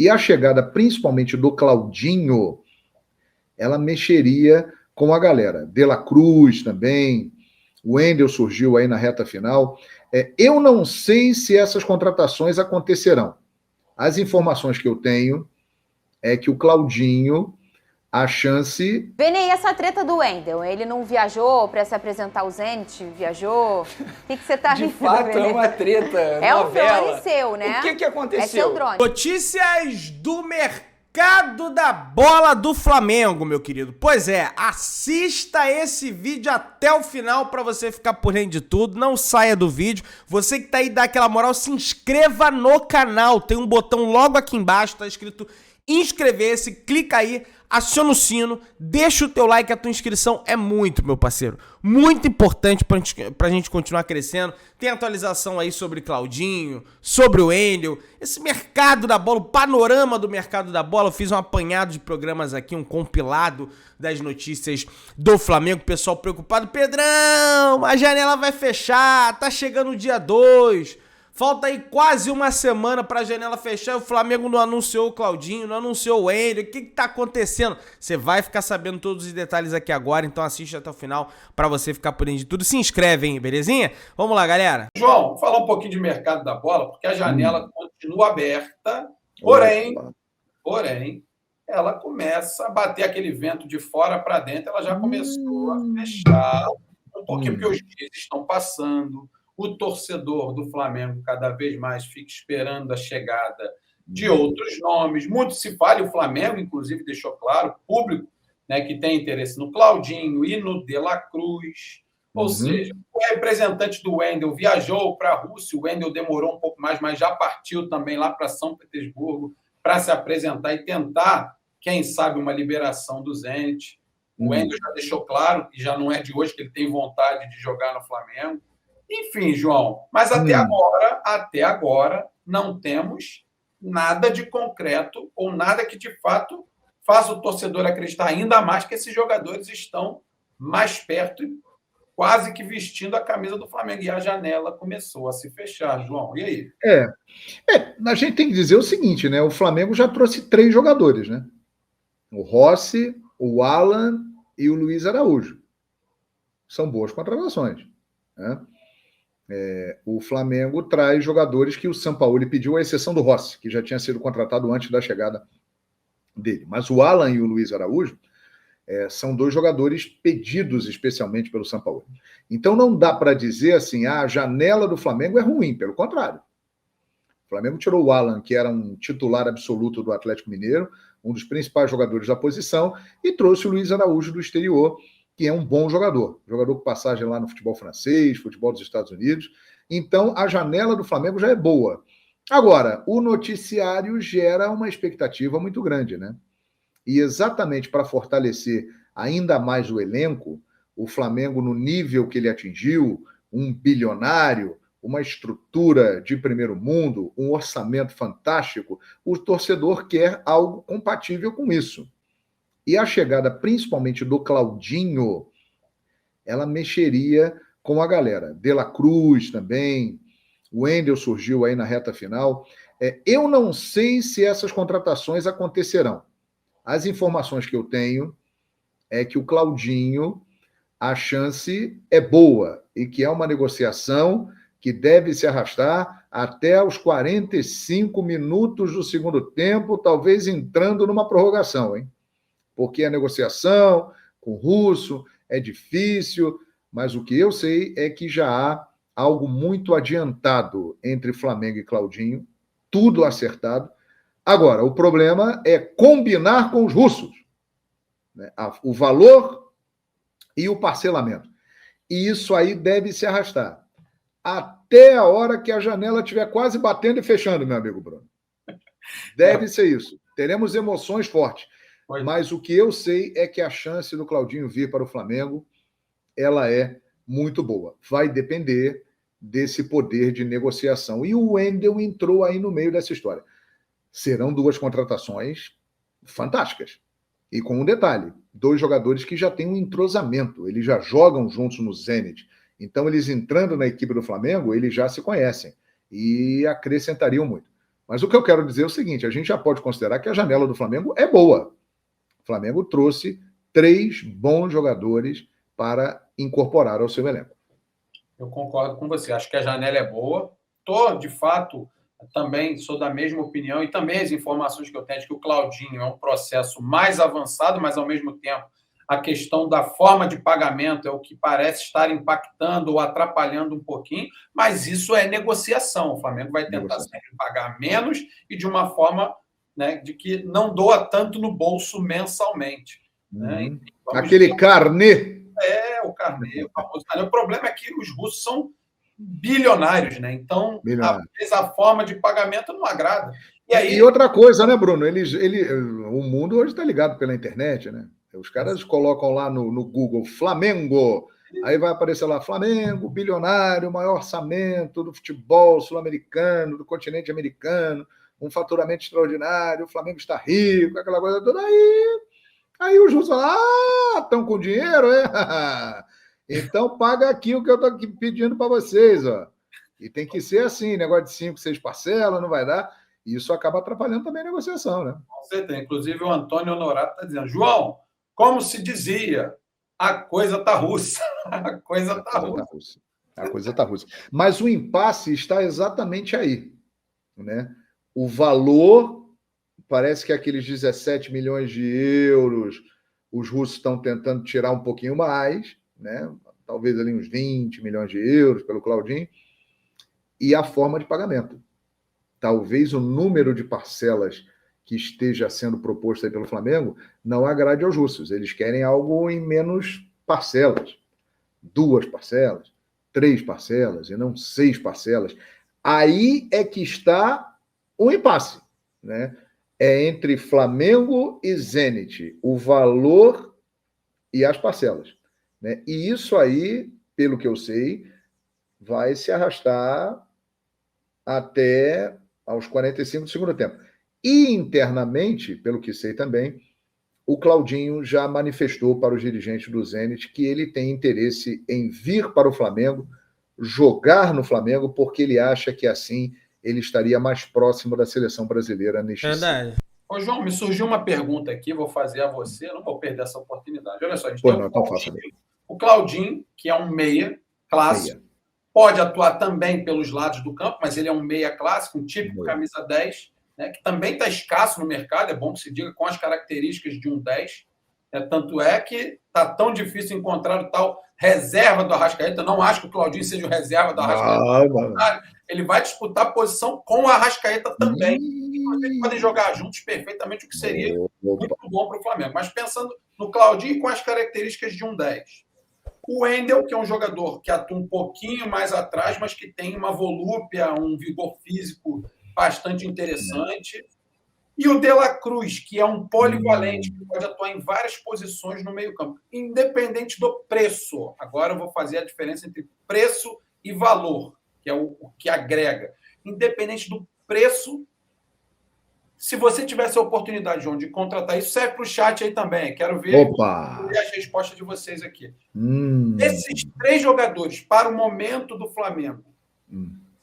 E a chegada, principalmente do Claudinho, ela mexeria com a galera. De La Cruz também, o Wendel surgiu aí na reta final. Eu não sei se essas contratações acontecerão. As informações que eu tenho é que o Claudinho, a chance... Vene, e essa treta do Wendel? Ele não viajou para se apresentar ao Zenit? Viajou? O que você tá rindo? De fato, Vene? é uma treta, é novela. Um drone seu, né? O que aconteceu? É seu drone. Notícias do mercado da bola do Flamengo, meu querido. Pois é, assista esse vídeo até o final pra você ficar por dentro de tudo. Não saia do vídeo. Você que tá aí, dá aquela moral, se inscreva no canal. Tem um botão logo aqui embaixo, tá escrito inscrever-se. Clica aí, aciona o sino, deixa o teu like. A tua inscrição é muito, meu parceiro, muito importante pra gente continuar crescendo. Tem atualização aí sobre Claudinho, sobre o Wendel, esse mercado da bola, o panorama do mercado da bola. Eu fiz um apanhado de programas aqui, um compilado das notícias do Flamengo. Pessoal preocupado: Pedrão, a janela vai fechar, tá chegando o dia 2. Falta aí quase uma semana pra janela fechar. O Flamengo não anunciou o Claudinho, não anunciou o Wendel. O que tá acontecendo? Você vai ficar sabendo todos os detalhes aqui agora, então assiste até o final pra você ficar por dentro de tudo. Se inscreve, hein, belezinha? Vamos lá, galera. João, falar um pouquinho de mercado da bola, porque a janela continua aberta, porém, ela começa a bater aquele vento de fora para dentro. Ela já começou a fechar um pouquinho, porque os dias estão passando. O torcedor do Flamengo cada vez mais fica esperando a chegada de outros nomes. Muito se fala, e o Flamengo, inclusive, deixou claro, público, né, que tem interesse no Claudinho e no De La Cruz. Ou seja, o representante do Wendel viajou para a Rússia. O Wendel demorou um pouco mais, mas já partiu também lá para São Petersburgo para se apresentar e tentar, quem sabe, uma liberação do Zenit. O Wendel já deixou claro, e já não é de hoje, que ele tem vontade de jogar no Flamengo. Enfim, João, mas até agora, não temos nada de concreto ou nada que, de fato, faça o torcedor acreditar ainda mais que esses jogadores estão mais perto e quase que vestindo a camisa do Flamengo. E a janela começou a se fechar, João. E aí? A gente tem que dizer o seguinte, né? O Flamengo já trouxe 3 jogadores, né? O Rossi, o Alan e o Luiz Araújo. São boas contratações, né? O Flamengo traz jogadores que o Sampaoli pediu, à exceção do Rossi, que já tinha sido contratado antes da chegada dele. Mas o Alan e o Luiz Araújo são 2 jogadores pedidos especialmente pelo Sampaoli. Então não dá para dizer assim, a janela do Flamengo é ruim, pelo contrário. O Flamengo tirou o Alan, que era um titular absoluto do Atlético Mineiro, um dos principais jogadores da posição, e trouxe o Luiz Araújo do exterior, que é um bom jogador com passagem lá no futebol francês, futebol dos Estados Unidos. Então, a janela do Flamengo já é boa. Agora, o noticiário gera uma expectativa muito grande, né? E exatamente para fortalecer ainda mais o elenco, o Flamengo, no nível que ele atingiu, um bilionário, uma estrutura de primeiro mundo, um orçamento fantástico, o torcedor quer algo compatível com isso. E a chegada, principalmente do Claudinho, ela mexeria com a galera. De La Cruz também, o Wendel surgiu aí na reta final. Eu não sei se essas contratações acontecerão. As informações que eu tenho é que o Claudinho, a chance é boa e que é uma negociação que deve se arrastar até os 45 minutos do segundo tempo, talvez entrando numa prorrogação, hein? Porque a negociação com o russo é difícil, mas o que eu sei é que já há algo muito adiantado entre Flamengo e Claudinho, tudo acertado. Agora, o problema é combinar com os russos, né? O valor e o parcelamento. E isso aí deve se arrastar até a hora que a janela estiver quase batendo e fechando, meu amigo Bruno. Deve ser isso. Teremos emoções fortes. Mas o que eu sei é que a chance do Claudinho vir para o Flamengo, ela é muito boa. Vai depender desse poder de negociação. E o Wendel entrou aí no meio dessa história. Serão 2 contratações fantásticas. E com um detalhe, 2 jogadores que já têm um entrosamento, eles já jogam juntos no Zenit. Então, eles entrando na equipe do Flamengo, eles já se conhecem e acrescentariam muito. Mas o que eu quero dizer é o seguinte, a gente já pode considerar que a janela do Flamengo é boa. O Flamengo trouxe 3 bons jogadores para incorporar ao seu elenco. Eu concordo com você. Acho que a janela é boa. Estou, de fato, também sou da mesma opinião, e também as informações que eu tenho de que o Claudinho é um processo mais avançado, mas, ao mesmo tempo, a questão da forma de pagamento é o que parece estar impactando ou atrapalhando um pouquinho, mas isso é negociação. O Flamengo vai tentar sempre pagar menos e de uma forma, né, de que não doa tanto no bolso mensalmente. Né? Aquele carnê. O carnê, o famoso carnê. O problema é que os russos são bilionários, né? Então, às vezes, a forma de pagamento não agrada. E outra coisa, né, Bruno? O mundo hoje está ligado pela internet, né? Os caras colocam lá no Google Flamengo, aí vai aparecer lá Flamengo, bilionário, maior orçamento do futebol sul-americano, do continente americano, um faturamento extraordinário, o Flamengo está rico, aquela coisa toda. Aí os russos falam, estão com dinheiro, é? Então paga aqui o que eu estou pedindo para vocês, ó. E tem que ser assim, negócio de 5, 6 parcelas, não vai dar. E isso acaba atrapalhando também a negociação, né? Com certeza. Inclusive o Antônio Honorato está dizendo, João, como se dizia, a coisa está russa. A coisa está russa. A coisa está russa. Mas o impasse está exatamente aí, né? O valor, parece que aqueles 17 milhões de euros, os russos estão tentando tirar um pouquinho mais, né? Talvez ali uns 20 milhões de euros pelo Claudinho, e a forma de pagamento. Talvez o número de parcelas que esteja sendo proposto aí pelo Flamengo não agrade aos russos. Eles querem algo em menos parcelas. 2 parcelas, 3 parcelas, e não 6 parcelas. Aí é que está o impasse, né? É entre Flamengo e Zenit, o valor e as parcelas, né? E isso aí, pelo que eu sei, vai se arrastar até aos 45 do segundo tempo. E internamente, pelo que sei também, o Claudinho já manifestou para os dirigentes do Zenit que ele tem interesse em vir para o Flamengo, jogar no Flamengo, porque ele acha que assim ele estaria mais próximo da seleção brasileira neste Verdade. Ô, João, me surgiu uma pergunta aqui, vou fazer a você, não vou perder essa oportunidade. Olha só, a gente tem o Claudinho, que é um meia clássico, pode atuar também pelos lados do campo, mas ele é um meia clássico, um típico camisa 10, né, que também está escasso no mercado, é bom que se diga, com as características de um 10. Tanto é que está tão difícil encontrar o tal reserva do Arrascaeta. Eu não acho que o Claudinho seja o reserva do Arrascaeta. Ele vai disputar a posição com o Arrascaeta também. Eles podem jogar juntos perfeitamente, o que seria muito bom para o Flamengo. Mas pensando no Claudinho com as características de um 10. O Wendel, que é um jogador que atua um pouquinho mais atrás, mas que tem uma volúpia, um vigor físico bastante interessante. E o De La Cruz, que é um polivalente, que pode atuar em várias posições no meio-campo, independente do preço. Agora eu vou fazer a diferença entre preço e valor, que é o que agrega. Independente do preço, se você tivesse a oportunidade, João, de contratar isso, serve para o chat aí também. Quero ver as respostas de vocês aqui. Esses 3 jogadores, para o momento do Flamengo,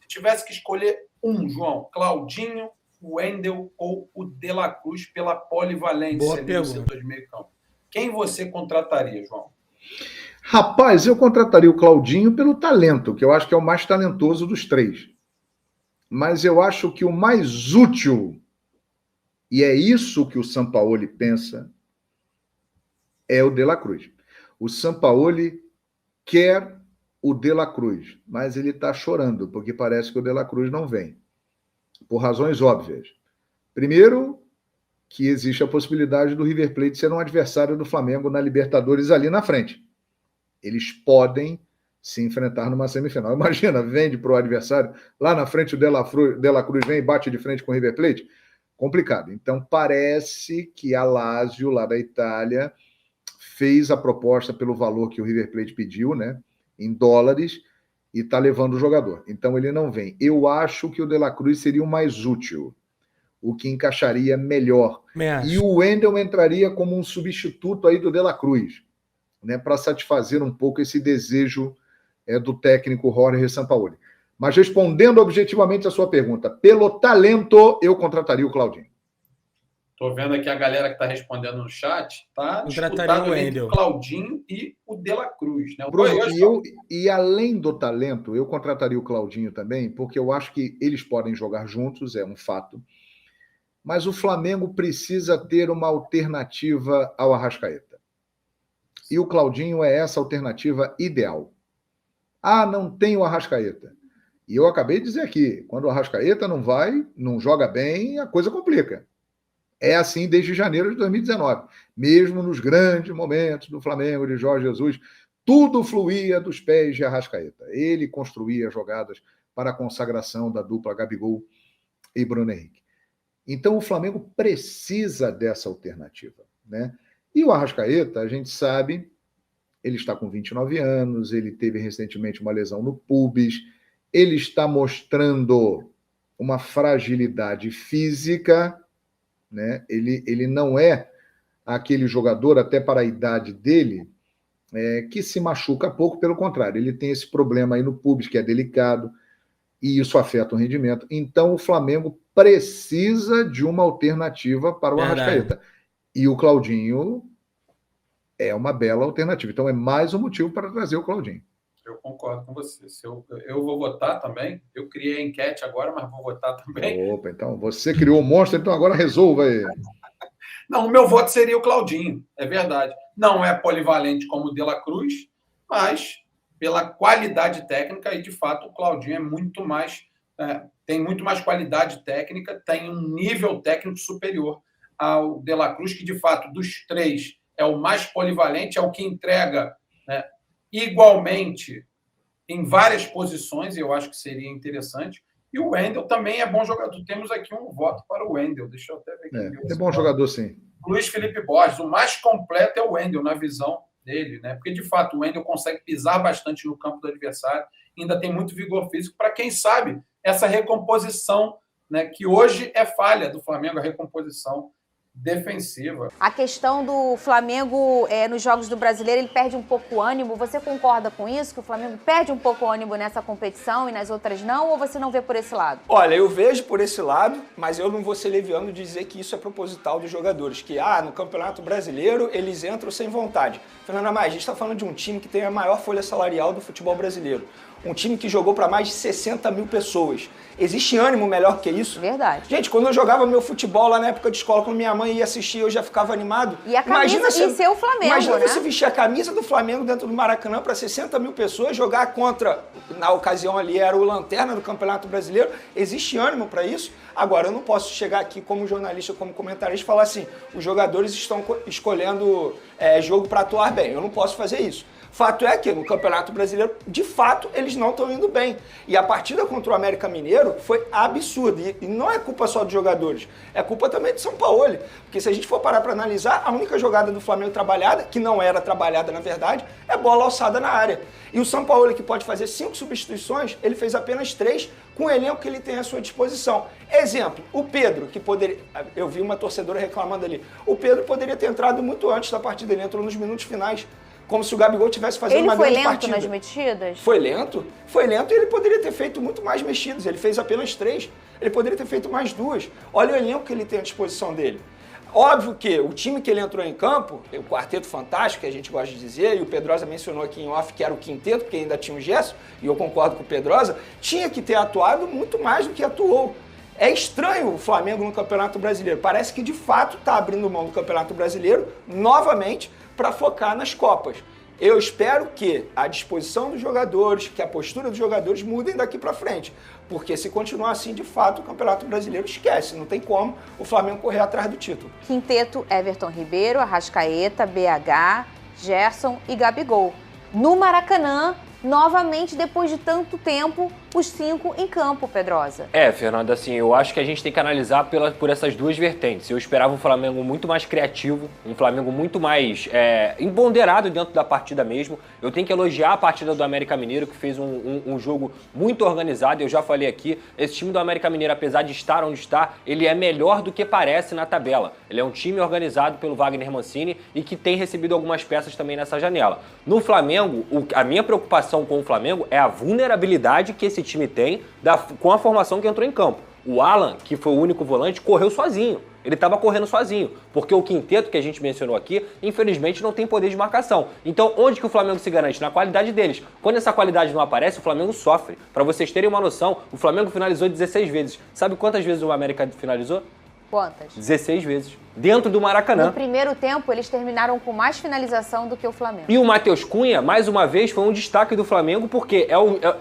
se tivesse que escolher um, João, Claudinho, o Wendel ou o De La Cruz pela polivalência no setor de meio campo, quem você contrataria, João? Rapaz, eu contrataria o Claudinho pelo talento, que eu acho que é o mais talentoso dos 3. Mas eu acho que o mais útil, e é isso que o Sampaoli pensa, é o De La Cruz. O Sampaoli quer o De La Cruz, mas ele está chorando, porque parece que o De La Cruz não vem. Por razões óbvias. Primeiro, que existe a possibilidade do River Plate ser um adversário do Flamengo na Libertadores ali na frente. Eles podem se enfrentar numa semifinal. Imagina, vende para o adversário, lá na frente o De La Cruz vem e bate de frente com o River Plate. Complicado. Então, parece que a Lazio, lá da Itália, fez a proposta pelo valor que o River Plate pediu, né, em dólares, e está levando o jogador. Então, ele não vem. Eu acho que o De La Cruz seria o mais útil, o que encaixaria melhor. E o Wendel entraria como um substituto aí do De La Cruz, né, para satisfazer um pouco esse desejo do técnico Jorge Sampaoli. Mas respondendo objetivamente a sua pergunta, pelo talento, eu contrataria o Claudinho. Estou vendo aqui a galera que está respondendo no chat. Está Contrataria o entre Wendel. o Claudinho e o De La Cruz. Né? Bruno, e além do talento, eu contrataria o Claudinho também, porque eu acho que eles podem jogar juntos, é um fato. Mas o Flamengo precisa ter uma alternativa ao Arrascaeta. E o Claudinho é essa alternativa ideal. Ah, não tem o Arrascaeta. E eu acabei de dizer aqui, quando o Arrascaeta não vai, não joga bem, a coisa complica. É assim desde janeiro de 2019. Mesmo nos grandes momentos do Flamengo, de Jorge Jesus, tudo fluía dos pés de Arrascaeta. Ele construía jogadas para a consagração da dupla Gabigol e Bruno Henrique. Então o Flamengo precisa dessa alternativa, né? E o Arrascaeta, a gente sabe, ele está com 29 anos, ele teve recentemente uma lesão no pubis, ele está mostrando uma fragilidade física, né? Ele não é aquele jogador, até para a idade dele, que se machuca pouco, pelo contrário, ele tem esse problema aí no pubis, que é delicado, e isso afeta o rendimento. Então o Flamengo precisa de uma alternativa para o Arrascaeta. E o Claudinho é uma bela alternativa. Então é mais um motivo para trazer o Claudinho. Eu concordo com você. Eu vou votar também. Eu criei a enquete agora, mas vou votar também. Opa, então você criou o monstro, então agora resolva aí. Não, o meu voto seria o Claudinho, é verdade. Não é polivalente como o De La Cruz, mas pela qualidade técnica, e de fato o Claudinho é muito mais, tem muito mais qualidade técnica, tem um nível técnico superior ao De La Cruz, que de fato dos três é o mais polivalente, é o que entrega, né, igualmente em várias posições, e eu acho que seria interessante. E o Wendel também é bom jogador. Temos aqui um voto para o Wendel. Deixa eu até ver aqui. É bom jogador, sim. Luiz Felipe Borges. O mais completo é o Wendel, na visão dele, né? Porque, de fato, o Wendel consegue pisar bastante no campo do adversário, ainda tem muito vigor físico para, quem sabe, essa recomposição, né, que hoje é falha do Flamengo, a recomposição defensiva. A questão do Flamengo nos jogos do Brasileiro, ele perde um pouco o ânimo. Você concorda com isso? Que o Flamengo perde um pouco o ânimo nessa competição e nas outras não? Ou você não vê por esse lado? Olha, eu vejo por esse lado, mas eu não vou ser leviano de dizer que isso é proposital dos jogadores. Que, no Campeonato Brasileiro, eles entram sem vontade. Fernanda Maia, a gente está falando de um time que tem a maior folha salarial do futebol brasileiro. Um time que jogou para mais de 60 mil pessoas. Existe ânimo melhor que isso? Verdade. Gente, quando eu jogava meu futebol lá na época de escola, quando minha mãe ia assistir, eu já ficava animado. E a camisa e ser o Flamengo, imagina, né? Você vestir a camisa do Flamengo dentro do Maracanã para 60 mil pessoas, jogar contra, na ocasião ali, era o Lanterna do Campeonato Brasileiro. Existe ânimo para isso? Agora, eu não posso chegar aqui como jornalista, como comentarista, e falar assim, os jogadores estão escolhendo jogo para atuar bem. Eu não posso fazer isso. Fato é que no Campeonato Brasileiro, de fato, eles não estão indo bem. E a partida contra o América Mineiro foi absurda. E não é culpa só dos jogadores, é culpa também de São Paulo. Porque se a gente for parar para analisar, a única jogada do Flamengo trabalhada, que não era trabalhada na verdade, é bola alçada na área. E o São Paulo, que pode fazer 5 substituições, ele fez apenas 3 com o elenco que ele tem à sua disposição. Exemplo, o Pedro, que poderia... Eu vi uma torcedora reclamando ali. O Pedro poderia ter entrado muito antes da partida, ele entrou nos minutos finais. Como se o Gabigol tivesse fazendo uma grande partida. Ele foi lento nas mexidas? Foi lento? Foi lento e ele poderia ter feito muito mais mexidas. Ele fez apenas 3. Ele poderia ter feito mais 2. Olha o elenco que ele tem à disposição dele. Óbvio que o time que ele entrou em campo, o quarteto fantástico, que a gente gosta de dizer, e o Pedrosa mencionou aqui em off que era o quinteto, porque ainda tinha o Gerson, e eu concordo com o Pedrosa, tinha que ter atuado muito mais do que atuou. É estranho o Flamengo no Campeonato Brasileiro. Parece que de fato está abrindo mão do Campeonato Brasileiro novamente para focar nas Copas. Eu espero que a disposição dos jogadores, que a postura dos jogadores mudem daqui para frente. Porque se continuar assim, de fato, o Campeonato Brasileiro esquece. Não tem como o Flamengo correr atrás do título. Quinteto: Everton Ribeiro, Arrascaeta, BH, Gerson e Gabigol. No Maracanã, novamente, depois de tanto tempo, os 5 em campo, Pedrosa. Fernanda, assim, eu acho que a gente tem que analisar por essas duas vertentes. Eu esperava um Flamengo muito mais criativo, um Flamengo muito mais empoderado dentro da partida mesmo. Eu tenho que elogiar a partida do América Mineiro, que fez um jogo muito organizado. Eu já falei aqui, esse time do América Mineiro, apesar de estar onde está, ele é melhor do que parece na tabela. Ele é um time organizado pelo Wagner Mancini e que tem recebido algumas peças também nessa janela. No Flamengo, a minha preocupação com o Flamengo é a vulnerabilidade que esse time tem com a formação que entrou em campo. O Alan, que foi o único volante, correu sozinho. Ele estava correndo sozinho, porque o quinteto que a gente mencionou aqui, infelizmente, não tem poder de marcação. Então, onde que o Flamengo se garante? Na qualidade deles. Quando essa qualidade não aparece, o Flamengo sofre. Para vocês terem uma noção, o Flamengo finalizou 16 vezes. Sabe quantas vezes o América finalizou? Quantas? 16 vezes. Dentro do Maracanã. No primeiro tempo, eles terminaram com mais finalização do que o Flamengo. E o Matheus Cunha, mais uma vez, foi um destaque do Flamengo, porque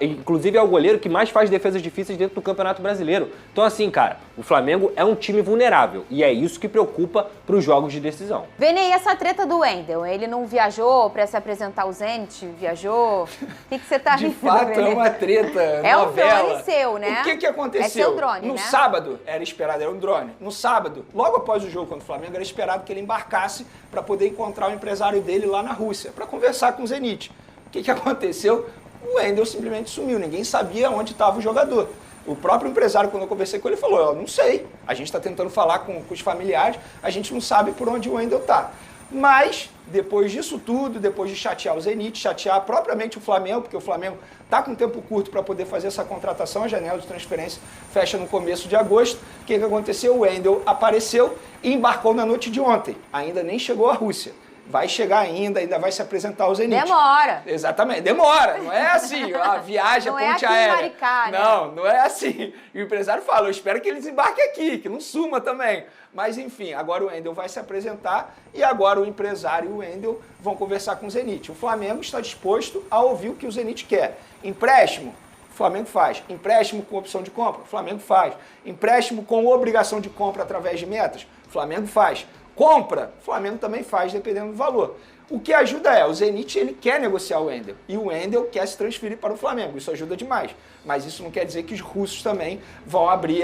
inclusive é o goleiro que mais faz defesas difíceis dentro do Campeonato Brasileiro. Então, assim, cara, o Flamengo é um time vulnerável. E é isso que preocupa para os jogos de decisão. Vene, e essa treta do Wendel? Ele não viajou para se apresentar ao Zenit? Viajou? O que você tá rindo, De fato, Vene? é uma treta, É novela. um drone seu, né? O que aconteceu? É seu drone, no né? sábado, era esperado, era um drone. No sábado, logo após o jogo contra o Flamengo, era esperado que ele embarcasse para poder encontrar o empresário dele lá na Rússia, para conversar com o Zenit. O que aconteceu? O Wendel simplesmente sumiu, ninguém sabia onde estava o jogador. O próprio empresário, quando eu conversei com ele, falou, eu não sei, a gente está tentando falar com os familiares, a gente não sabe por onde o Wendel está. Mas, depois disso tudo, depois de chatear o Zenit, chatear propriamente o Flamengo, porque o Flamengo está com tempo curto para poder fazer essa contratação, a janela de transferência fecha no começo de agosto. O que aconteceu? O Wendel apareceu e embarcou na noite de ontem. Ainda nem chegou à Rússia. Vai chegar ainda vai se apresentar ao Zenit. Demora. Exatamente, demora. Não é assim, a viagem, não a ponte é aqui em aérea. Maricá, né? Não é assim. E o empresário falou, eu espero que ele desembarque aqui, que não suma também. Mas enfim, agora o Wendel vai se apresentar e agora o empresário e o Wendel vão conversar com o Zenit. O Flamengo está disposto a ouvir o que o Zenit quer. Empréstimo? O Flamengo faz. Empréstimo com opção de compra? O Flamengo faz. Empréstimo com obrigação de compra através de metas? O Flamengo faz. Compra, o Flamengo também faz, dependendo do valor. O que ajuda o Zenit, ele quer negociar o Wendel. E o Wendel quer se transferir para o Flamengo. Isso ajuda demais. Mas isso não quer dizer que os russos também vão abrir,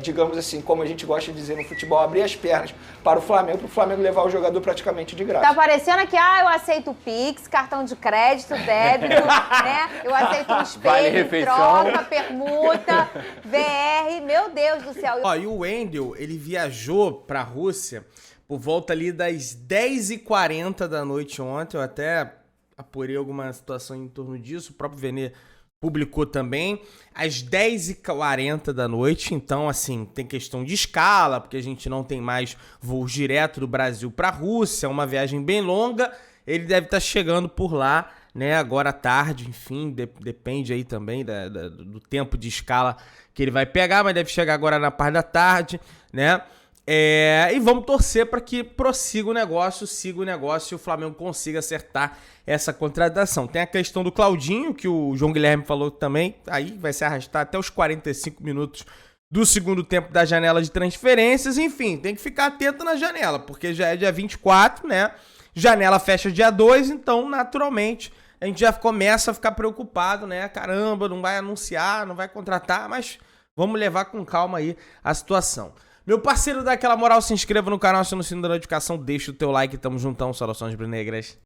digamos assim, como a gente gosta de dizer no futebol, abrir as pernas para o Flamengo levar o jogador praticamente de graça. Tá parecendo que, eu aceito Pix, cartão de crédito, débito, né? Eu aceito um espelho, troca, permuta, VR, meu Deus do céu. Ó, e o Wendel, ele viajou pra Rússia por volta ali das 10h40 da noite ontem. Eu até apurei alguma situação em torno disso, o próprio Vene publicou também, às 10h40 da noite. Então, assim, tem questão de escala, porque a gente não tem mais voos direto do Brasil para a Rússia, é uma viagem bem longa. Ele deve estar chegando por lá, né, agora à tarde, enfim, depende aí também do tempo de escala que ele vai pegar, mas deve chegar agora na parte da tarde, né? E vamos torcer para que prossiga o negócio, siga o negócio e o Flamengo consiga acertar essa contratação. Tem a questão do Claudinho, que o João Guilherme falou também, aí vai se arrastar até os 45 minutos do segundo tempo da janela de transferências. Enfim, tem que ficar atento na janela, porque já é dia 24, né? Janela fecha dia 2, então naturalmente a gente já começa a ficar preocupado, né? Caramba, não vai anunciar, não vai contratar, mas vamos levar com calma aí a situação. Meu parceiro, dá aquela moral, se inscreva no canal, aciona o sino da notificação, deixa o teu like, tamo juntão, saudações brunegras.